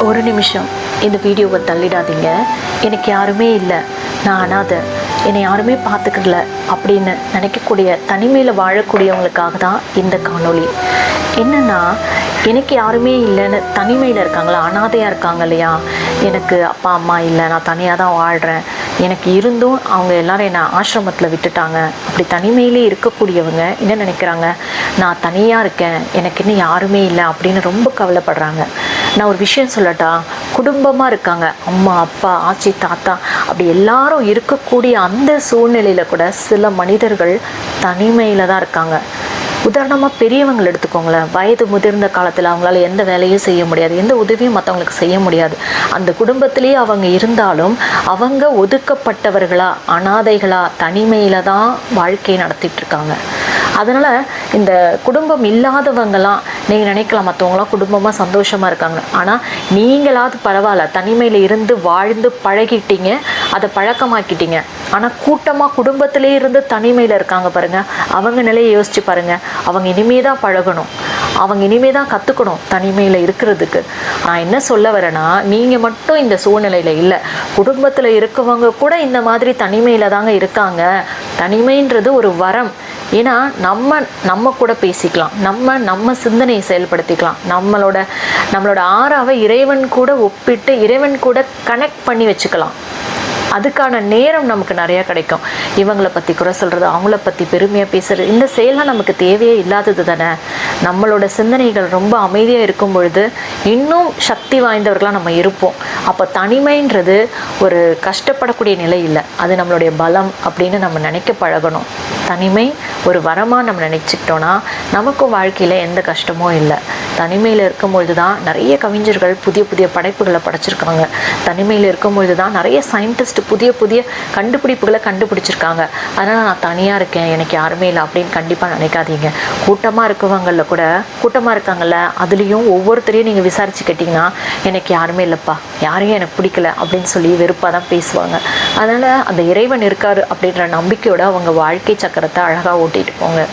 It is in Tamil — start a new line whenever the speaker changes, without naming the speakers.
ஒரு நிமிஷம் இந்த வீடியோவை தள்ளிடாதீங்க. எனக்கு யாருமே இல்லை, நான் அனாதை, என்னை யாருமே பார்த்துக்கல அப்படின்னு நினைக்கக்கூடிய தனிமையில் வாழக்கூடியவங்களுக்காக தான் இந்த காணொளி. என்னென்னா, எனக்கு யாருமே இல்லைன்னு தனிமையில் இருக்காங்களா, அனாதையாக இருக்காங்க இல்லையா, எனக்கு அப்பா அம்மா இல்லை, நான் தனியாக தான் வாழ்கிறேன், எனக்கு இருந்தும் அவங்க எல்லோரும் என்னை ஆசிரமத்தில் விட்டுட்டாங்க, அப்படி தனிமையிலே இருக்கக்கூடியவங்க என்ன நினைக்கிறாங்க, நான் தனியாக இருக்கேன், எனக்கு இன்னும் யாருமே இல்லை அப்படின்னு ரொம்ப கவலைப்படுறாங்க. நான் ஒரு விஷயம் சொல்லட்டா, குடும்பமாக இருக்காங்க, அம்மா அப்பா ஆச்சி தாத்தா அப்படி எல்லாரும் இருக்கக்கூடிய அந்த சூழ்நிலையில் கூட சில மனிதர்கள் தனிமையில் தான் இருக்காங்க. உதாரணமாக பெரியவங்களை எடுத்துக்கோங்களேன். வயது முதிர்ந்த காலத்தில் அவங்களால எந்த வேலையும் செய்ய முடியாது, எந்த உதவியும் மற்றவங்களுக்கு செய்ய முடியாது. அந்த குடும்பத்திலேயே அவங்க இருந்தாலும் அவங்க ஒதுக்கப்பட்டவர்களா, அனாதைகளா, தனிமையில் தான் வாழ்க்கையை நடத்திட்டு இருக்காங்க. அதனால் இந்த குடும்பம் இல்லாதவங்களாம் நீங்கள் நினைக்கலாம் மற்றவங்களாம் குடும்பமாக சந்தோஷமாக இருக்காங்க. ஆனால் நீங்களாவது பரவாயில்ல, தனிமையில் இருந்து வாழ்ந்து பழகிட்டீங்க, அதை பழக்கமாக்கிட்டீங்க. ஆனால் கூட்டமாக குடும்பத்திலே இருந்து தனிமையில் இருக்காங்க பாருங்கள், அவங்க நிலையை யோசித்து பாருங்கள். அவங்க இனிமே தான் பழகணும், அவங்க இனிமே தான் கற்றுக்கணும் தனிமையில் இருக்கிறதுக்கு. நான் என்ன சொல்ல வரேன்னா, நீங்கள் மட்டும் இந்த சூழ்நிலையில் இல்லை, குடும்பத்தில் இருக்கவங்க கூட இந்த மாதிரி தனிமையில் தாங்க இருக்காங்க. தனிமைன்றது ஒரு வரம். ஏன்னா நம்ம கூட பேசிக்கலாம், நம்ம சிந்தனையை செயல்படுத்திக்கலாம், நம்மளோட ஆறாவை இறைவன் கூட ஒப்பிட்டு இறைவன் கூட கனெக்ட் பண்ணி வச்சுக்கலாம். அதுக்கான நேரம் நமக்கு நிறையா கிடைக்கும். இவங்களை பற்றி குறை சொல்கிறது, அவங்கள பற்றி பெருமையாக பேசுகிறது, இந்த செயலாம் நமக்கு தேவையே இல்லாதது தானே. நம்மளோட சிந்தனைகள் ரொம்ப அமைதியாக இருக்கும் பொழுது இன்னும் சக்தி வாய்ந்தவர்களாக நம்ம இருப்போம். அப்போ தனிமைன்றது ஒரு கஷ்டப்படக்கூடிய நிலை இல்லை, அது நம்மளுடைய பலம் அப்படின்னு நம்ம நினைக்க பழகணும். தனிமை ஒரு வரமாக நம்ம நினச்சிக்கிட்டோன்னா நமக்கும் வாழ்க்கையில் எந்த கஷ்டமும் இல்லை. தனிமையில் இருக்கும்பொழுது தான் நிறைய கவிஞர்கள் புதிய புதிய படைப்புகளை படைச்சிருக்காங்க. தனிமையில் இருக்கும்பொழுது தான் நிறைய சயின்டிஸ்ட் புதிய புதிய கண்டுபிடிப்புகளை கண்டுபிடிச்சிருக்காங்க. அதனால் நான் தனியாக இருக்கேன், எனக்கு யாருமே இல்லை அப்படின்னு கண்டிப்பாக நினைக்காதீங்க. கூட்டமாக இருக்கவங்களில் கூட, கூட்டமாக இருக்காங்கல்ல, அதுலேயும் ஒவ்வொருத்தரையும் நீங்கள் விசாரித்து கேட்டிங்கன்னா, எனக்கு யாருமே இல்லைப்பா, யாரையும் எனக்கு பிடிக்கல அப்படின்னு சொல்லி வெறுப்பாக தான் பேசுவாங்க. அதனால் அந்த இறைவன் இருக்கார் அப்படின்ற நம்பிக்கையோடு அவங்க வாழ்க்கை சக்கரத்தை அழகாக ஓட்டிகிட்டு போங்க.